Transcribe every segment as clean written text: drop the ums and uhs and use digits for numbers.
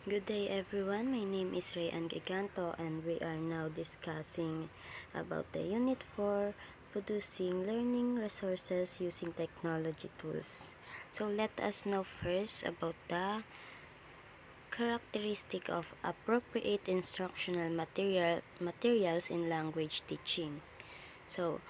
Good day everyone, my name is Rayan Giganto and we are now discussing about the Unit 4, Producing Learning Resources Using Technology Tools. So let us know first about the characteristic of appropriate instructional materials in language teaching. So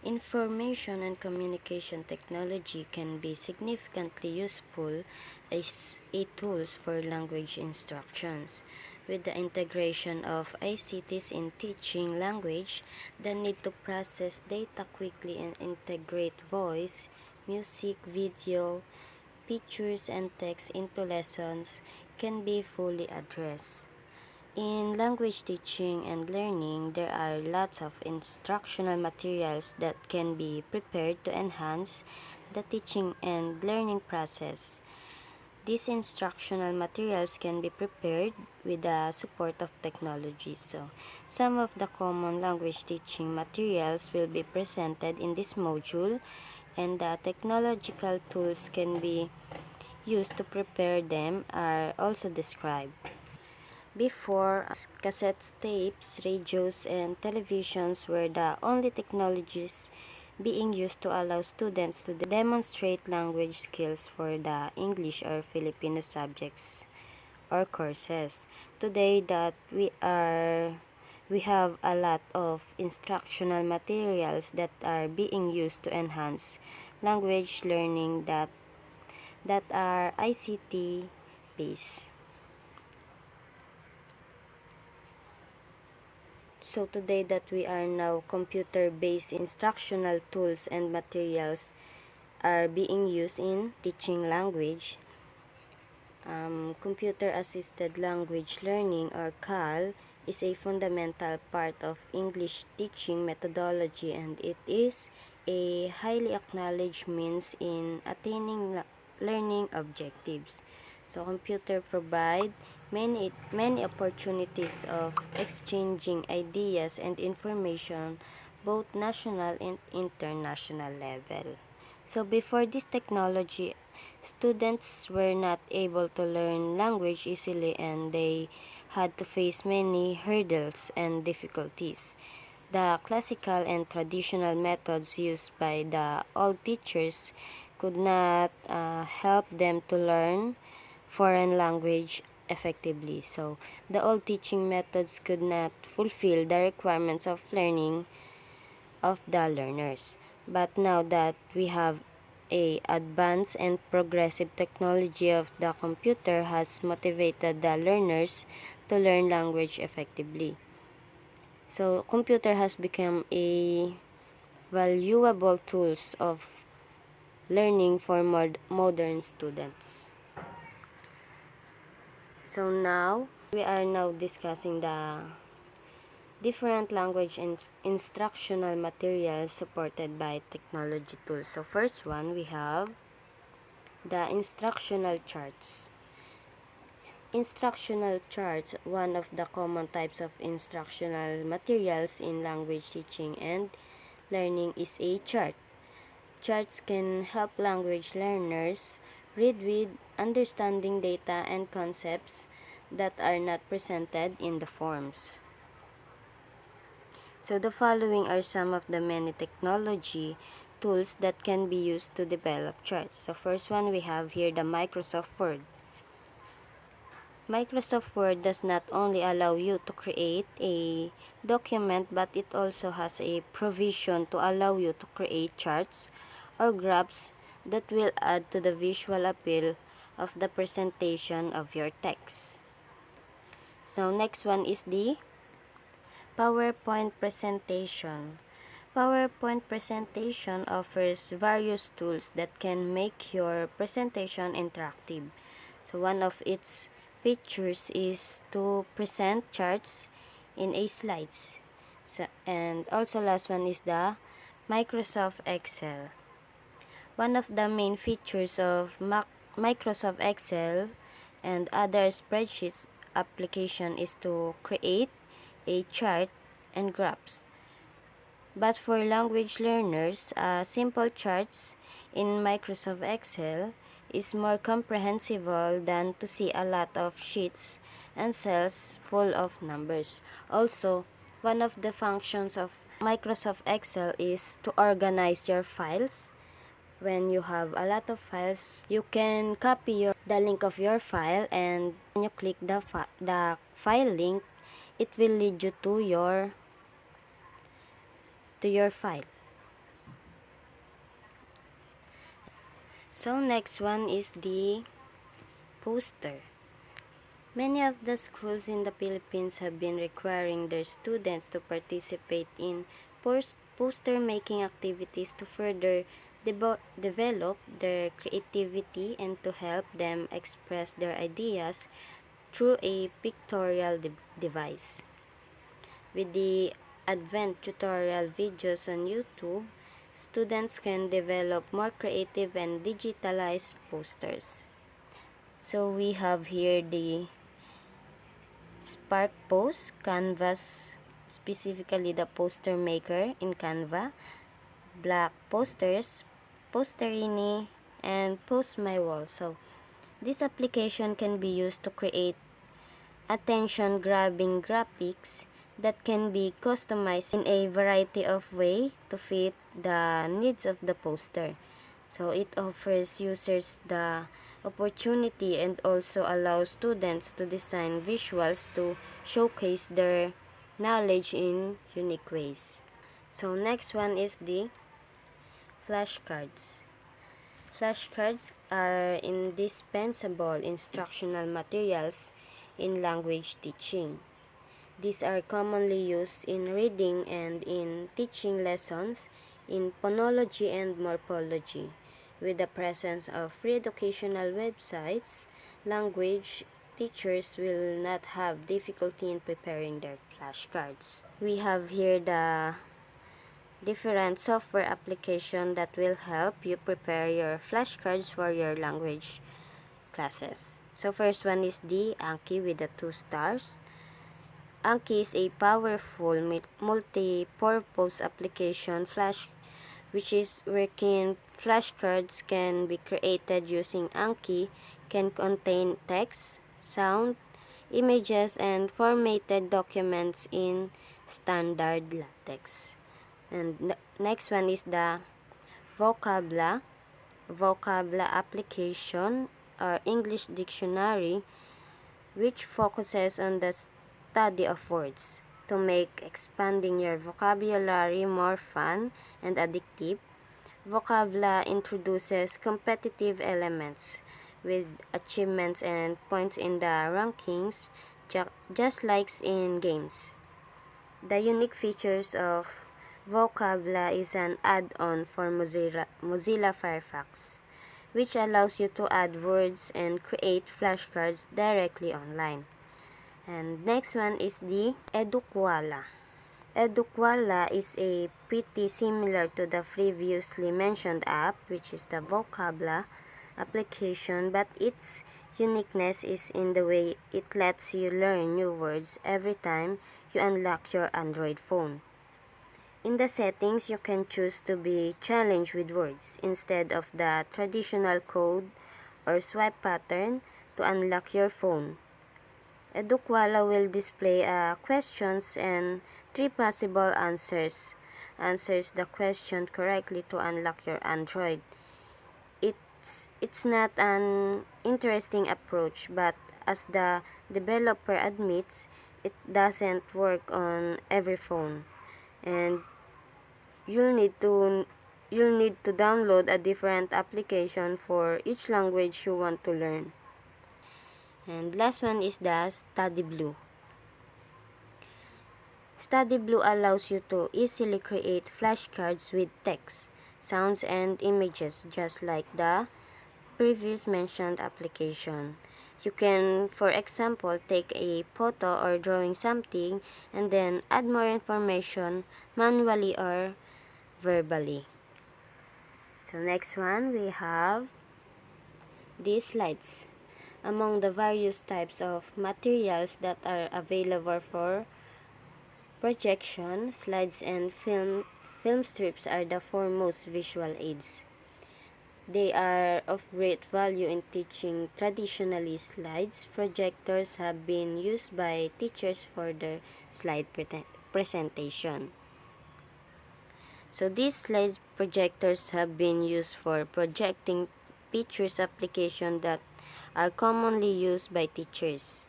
information and communication technology can be significantly useful as a tools for language instructions. With the integration of ICTs in teaching language, the need to process data quickly and integrate voice, music, video, pictures, and text into lessons can be fully addressed. In language teaching and learning, there are lots of instructional materials that can be prepared to enhance the teaching and learning process. These instructional materials can be prepared with the support of technology. So, some of the common language teaching materials will be presented in this module, and the technological tools can be used to prepare them are also described. Before, cassette tapes, radios, and televisions were the only technologies being used to allow students to demonstrate language skills for the English or Filipino subjects or courses. Today that we have a lot of instructional materials that are being used to enhance language learning that are ICT based. So today that we are now computer-based instructional tools and materials are being used in teaching language. Computer-assisted language learning or CAL is a fundamental part of English teaching methodology, and it is a highly acknowledged means in attaining learning objectives. So computer provide many opportunities of exchanging ideas and information both national and international level. So before this technology, students were not able to learn language easily and they had to face many hurdles and difficulties. The classical and traditional methods used by the old teachers could not help them to learn foreign language effectively. So, the old teaching methods could not fulfill the requirements of learning of the learners. But now that we have a advanced and progressive technology of the computer has motivated the learners to learn language effectively. So computer has become a valuable tools of learning for modern students. So now we are now discussing the different language and instructional materials supported by technology tools. So first one, we have the instructional charts. Instructional charts, one of the common types of instructional materials in language teaching and learning, is a chart. Charts can help language learners read with understanding data and concepts that are not presented in the forms. So the following are some of the many technology tools that can be used to develop charts. So first one, we have here the Microsoft Word. Microsoft Word does not only allow you to create a document, but it also has a provision to allow you to create charts or graphs that will add to the visual appeal of the presentation of your text. So next one is the PowerPoint presentation. PowerPoint presentation offers various tools that can make your presentation interactive. So one of its features is to present charts in a slides. So, and also last one is the Microsoft Excel. One of the main features of Microsoft Excel and other spreadsheets application is to create a chart and graphs. But for language learners, simple charts in Microsoft Excel is more comprehensible than to see a lot of sheets and cells full of numbers. Also, one of the functions of Microsoft Excel is to organize your files. When you have a lot of files, you can copy the link of your file, and when you click the file link, it will lead you to your file. So next one is the poster. Many of the schools in the Philippines have been requiring their students to participate in poster making activities to further develop their creativity and to help them express their ideas through a pictorial device. With the advent tutorial videos on YouTube, students can develop more creative and digitalized posters. So we have here the Spark Post, Canvas, specifically the poster maker in Canva, Black Posters, Posterini, and Post My Wall. So this application can be used to create attention-grabbing graphics that can be customized in a variety of ways to fit the needs of the poster. So it offers users the opportunity and also allows students to design visuals to showcase their knowledge in unique ways. So next one is the flashcards. Flashcards are indispensable instructional materials in language teaching. These are commonly used in reading and in teaching lessons in phonology and morphology. With the presence of free educational websites, language teachers will not have difficulty in preparing their flashcards. We have here the different software application that will help you prepare your flashcards for your language classes. So first one is the Anki with the 2 stars. Anki is a powerful multi-purpose application wherein flashcards can be created using Anki, can contain text, sound, images, and formatted documents in standard LaTeX. And next one is the Vocabla application or English dictionary, which focuses on the study of words. To make expanding your vocabulary more fun and addictive, Vocabla introduces competitive elements with achievements and points in the rankings, just like in games. The unique features of Vocabla is an add-on for Mozilla Firefox, which allows you to add words and create flashcards directly online. And next one is the Eduquala. Eduquala is a pretty similar to the previously mentioned app, which is the Vocabla application, but its uniqueness is in the way it lets you learn new words every time you unlock your Android phone. In the settings, you can choose to be challenged with words instead of the traditional code or swipe pattern to unlock your phone. Eduquala will display questions and 3 possible answers. Answers the question correctly to unlock your Android. It's not an interesting approach, but as the developer admits, it doesn't work on every phone, and you'll need to download a different application for each language you want to learn. And last one is the Study Blue. Study Blue allows you to easily create flashcards with text, sounds, and images, just like the previous mentioned application. You can, for example, take a photo or drawing something and then add more information manually or verbally. So next one, we have these slides. Among the various types of materials that are available for projection, slides and film strips are the foremost visual aids. They are of great value in teaching. Traditionally, slides projectors have been used by teachers for their slide presentation. So these slide projectors have been used for projecting pictures applications that are commonly used by teachers.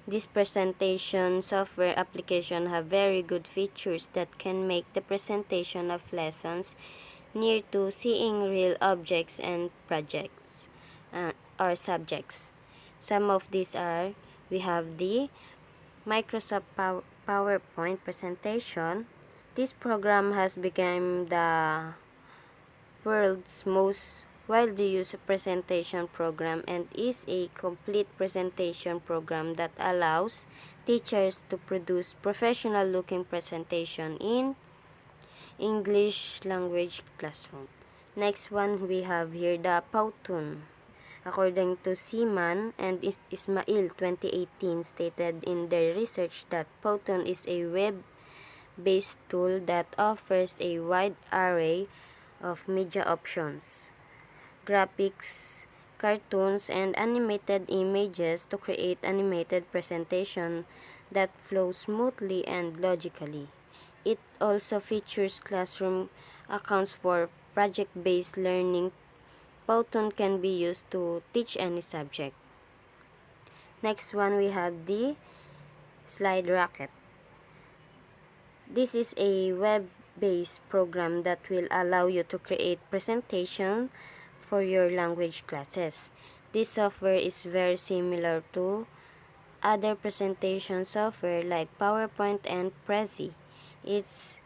These presentation software applications have very good features that can make the presentation of lessons near to seeing real objects and projects or subjects. Some of these are, we have the Microsoft PowerPoint presentation. This program has become the world's most widely used presentation program and is a complete presentation program that allows teachers to produce professional looking presentation in English language classroom. Next one we have here the Powtoon. According to Seaman and Ismail 2018 stated in their research that Powtoon is a web-based tool that offers a wide array of media options, graphics, cartoons, and animated images to create animated presentation that flow smoothly and logically. It also features classroom accounts for project-based learning. Powtoon can be used to teach any subject. Next one we have the Slide Rocket. This is a web-based program that will allow you to create presentation for your language classes. This software is very similar to other presentation software like PowerPoint and Prezi. Its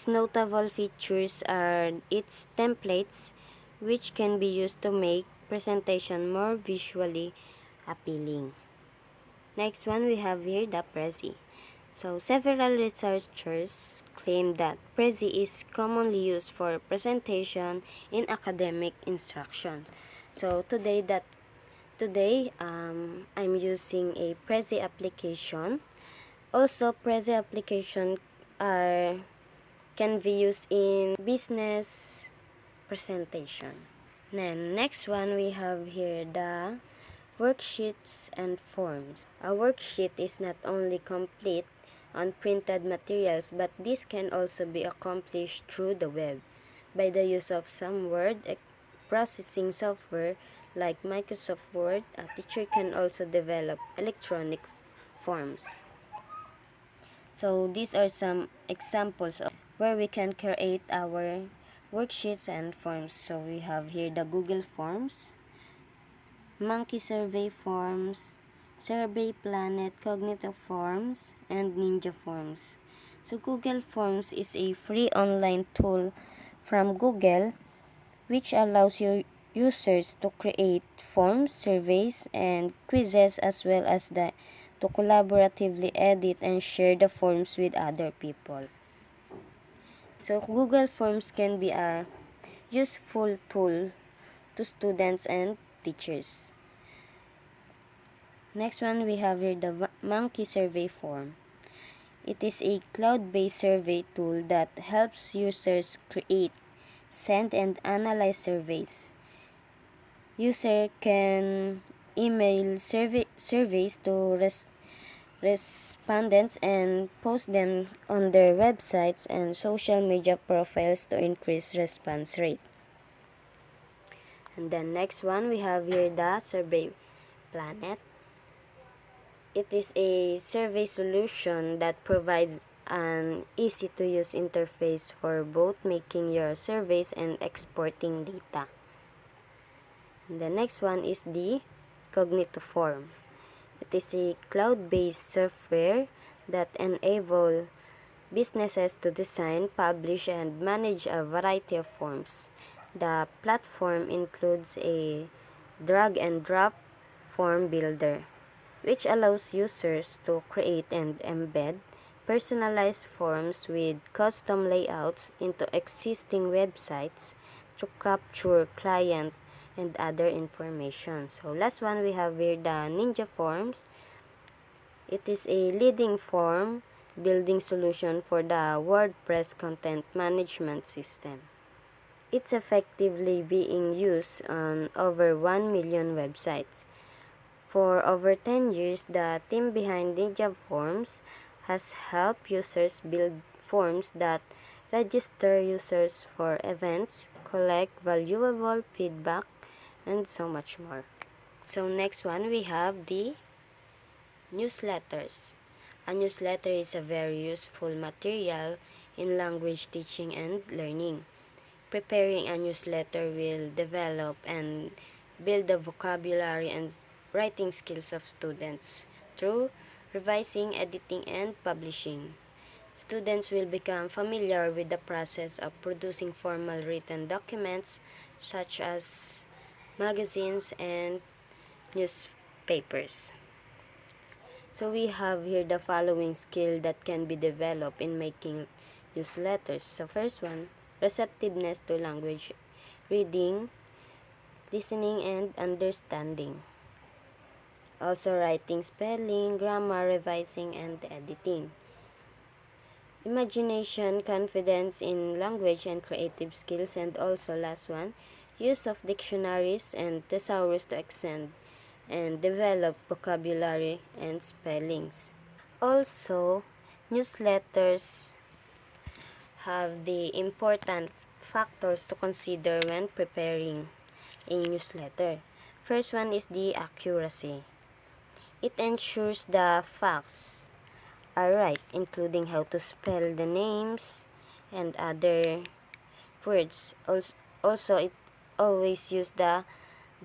notable features are its templates, which can be used to make presentation more visually appealing. Next one we have here the Prezi. So several researchers claim that Prezi is commonly used for presentation in academic instruction. So today I'm using a Prezi application. Also, Prezi application can be used in business presentation. Then next one we have here the worksheets and forms. A worksheet is not only complete on printed materials, but this can also be accomplished through the web by the use of some word processing software like Microsoft Word. A teacher can also develop electronic forms. So these are some examples of where we can create our worksheets and forms. So we have here the Google Forms, Monkey Survey Forms, Survey Planet, Cognitive Forms, and Ninja Forms. So Google Forms is a free online tool from Google which allows your users to create forms, surveys, and quizzes as well as to collaboratively edit and share the forms with other people. So Google Forms can be a useful tool to students and teachers. Next one we have here the Monkey Survey Form. It is a cloud-based survey tool that helps users create, send, and analyze surveys. User can email surveys to respondents and post them on their websites and social media profiles to increase response rate. And then next one we have here the Survey Planet. It is a survey solution that provides an easy to use interface for both making your surveys and exporting data. And the next one is the Cognitoform. It is a cloud-based software that enables businesses to design, publish, and manage a variety of forms. The platform includes a drag-and-drop form builder, which allows users to create and embed personalized forms with custom layouts into existing websites to capture client and other information. So last one we have here the Ninja Forms. It is a leading form building solution for the WordPress content management system. It's effectively being used on over 1 million websites. For over 10 years, the team behind Ninja Forms has helped users build forms that register users for events, collect valuable feedback, and so much more. So next one, we have the newsletters. A newsletter is a very useful material in language teaching and learning. Preparing a newsletter will develop and build the vocabulary and writing skills of students through revising, editing, and publishing. Students will become familiar with the process of producing formal written documents such as magazines and newspapers. So we have here the following skill that can be developed in making newsletters. So first one, receptiveness to language, reading, listening, and understanding. Also writing, spelling, grammar, revising, and editing. Imagination, confidence in language and creative skills. And also last one, use of dictionaries and thesaurus to extend and develop vocabulary and spellings. Also, newsletters have the important factors to consider when preparing a newsletter. First one is the accuracy. It ensures the facts are right, including how to spell the names and other words. Also, it always use the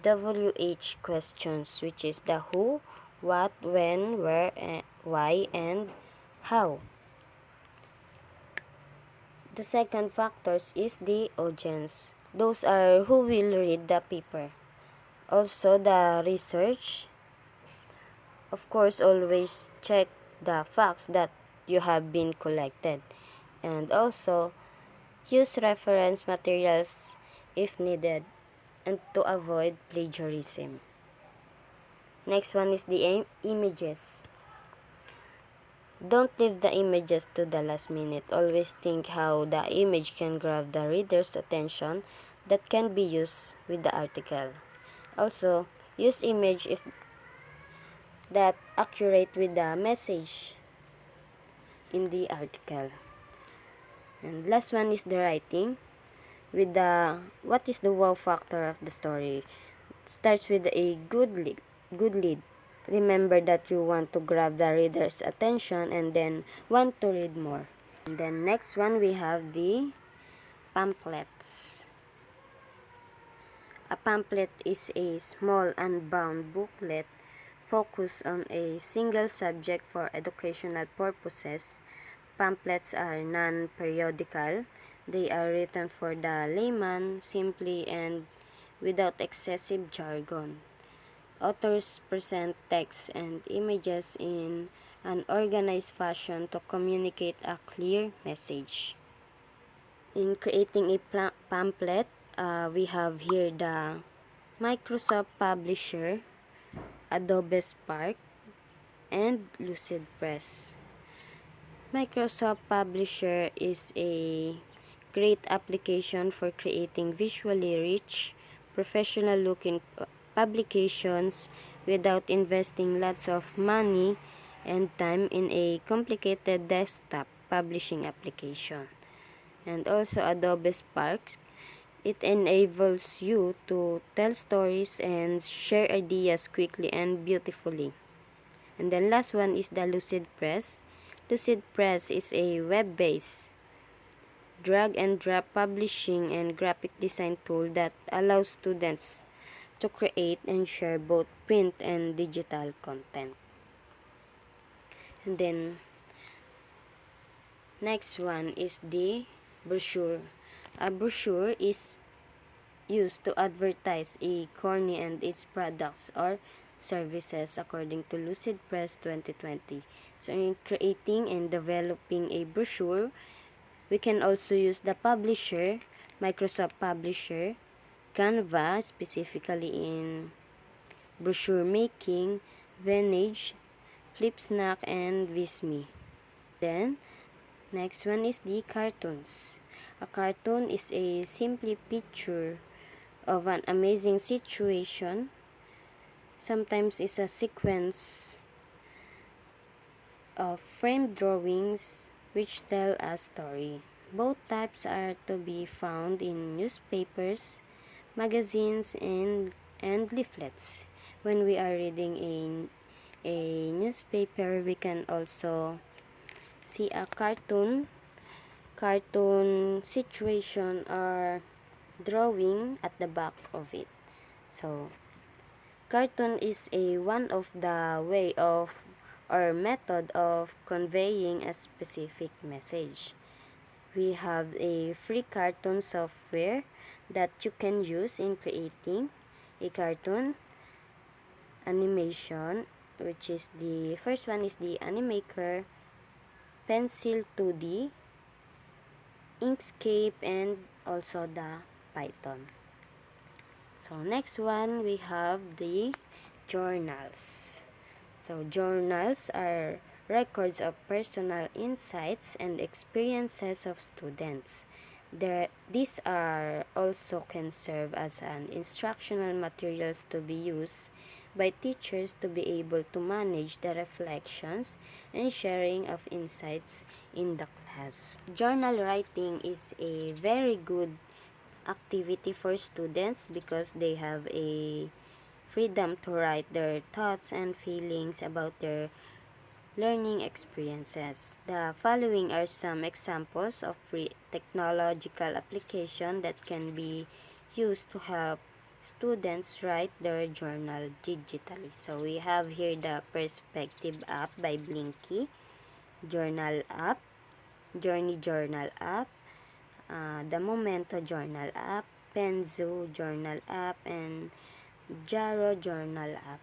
WH questions, which is the who, what, when, where, why, and how. The second factors is the audience. Those are who will read the paper. Also, the research. Of course, always check the facts that you have been collected. And also, use reference materials if needed and to avoid plagiarism. Next one is the images. Don't leave the images to the last minute. Always think how the image can grab the reader's attention that can be used with the article. Also, use image if that accurate with the message in the article. And last one is the writing. With the what is the wow factor of the story? Starts with a good lead. Remember that you want to grab the reader's attention and then want to read more. And then next one we have the pamphlets. A pamphlet is a small unbound booklet focused on a single subject for educational purposes. Pamphlets are non-periodical. They are written for the layman simply and without excessive jargon. Authors present text and images in an organized fashion to communicate a clear message. In creating a pamphlet, we have here the Microsoft Publisher, Adobe Spark, and Lucid Press. Microsoft Publisher is a great application for creating visually rich, professional-looking publications without investing lots of money and time in a complicated desktop publishing application. And also Adobe Spark, it enables you to tell stories and share ideas quickly and beautifully. And then last one is the Lucid Press. Lucid Press is a web-based drag and drop publishing and graphic design tool that allows students to create and share both print and digital content. And then next one is the brochure. A brochure is used to advertise a company and its products or services according to Lucid Press 2020. So in creating and developing a brochure, we can also use the publisher, Microsoft Publisher, Canva specifically in brochure making, Venage, Flipsnack, and Visme. Then, next one is the cartoons. A cartoon is a simple picture of an amazing situation. Sometimes it's a sequence of framed drawings which tell a story. Both types are to be found in newspapers, magazines, and leaflets. When we are reading a newspaper, we can also see a cartoon situation or drawing at the back of it. So cartoon is a one of the way of or method of conveying a specific message. We have a free cartoon software that you can use in creating a cartoon animation, which is the first one is the Animaker, Pencil 2D, Inkscape, and also the Python. So next one, we have the journals. So journals are records of personal insights and experiences of students. These are also can serve as an instructional materials to be used by teachers to be able to manage the reflections and sharing of insights in the class. Journal writing is a very good activity for students because they have a freedom to write their thoughts and feelings about their learning experiences. The following are some examples of free technological application that can be used to help students write their journal digitally. So we have here the Perspective app by Blinky, Journal app, Journey Journal app, the Momento Journal app, Penzo Journal app, and Jaro Journal app.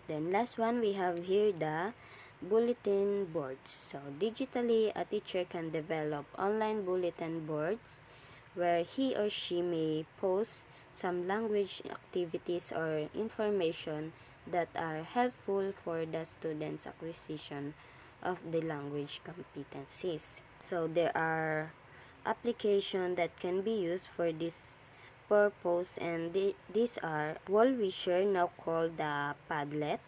Then last one, we have here the bulletin boards. So digitally, a teacher can develop online bulletin boards where he or she may post some language activities or information that are helpful for the students' acquisition of the language competencies. So there are applications that can be used for this purpose, and these are Wallwisher, now called the Padlet.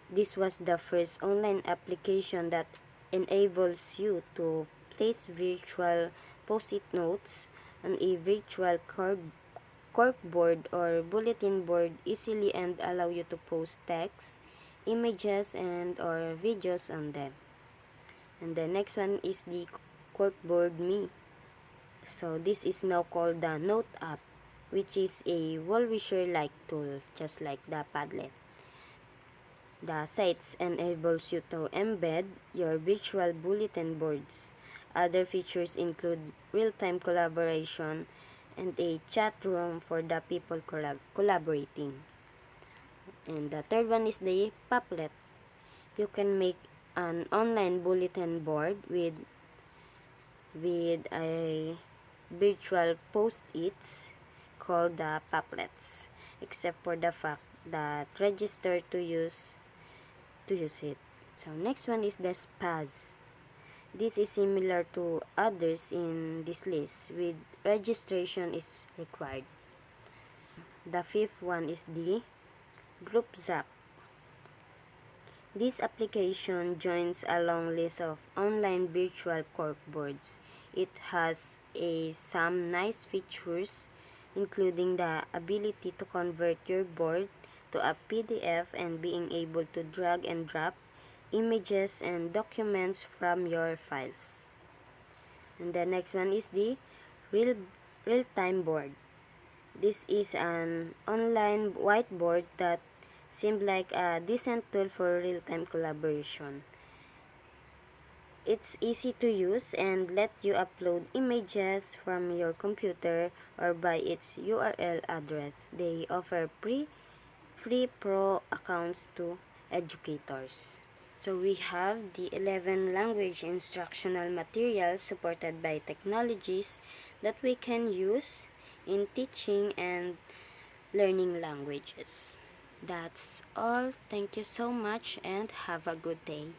This was the first online application that enables you to place virtual post-it notes on a virtual corkboard or bulletin board easily and allow you to post text, images, and or videos on them. And the next one is the Corkboard Me. So this is now called the Note app, which is a Wallwisher-like tool, just like the Padlet. The sites enables you to embed your virtual bulletin boards. Other features include real-time collaboration and a chat room for the people collaborating. And the third one is the Paplet. You can make an online bulletin board with a virtual post-its called the Paplets, except for the fact that register to use it. So next one is the Spaz. This is similar to others in this list with registration is required. The fifth one is the GroupZap. This application joins a long list of online virtual corkboards. It has some nice features, including the ability to convert your board to a PDF and being able to drag and drop images and documents from your files. And the next one is the real-time board. This is an online whiteboard that seems like a decent tool for real-time collaboration. It's easy to use and let you upload images from your computer or by its URL address. They offer free pro accounts to educators. So we have the 11 language instructional materials supported by technologies that we can use in teaching and learning languages. That's all. Thank you so much and have a good day.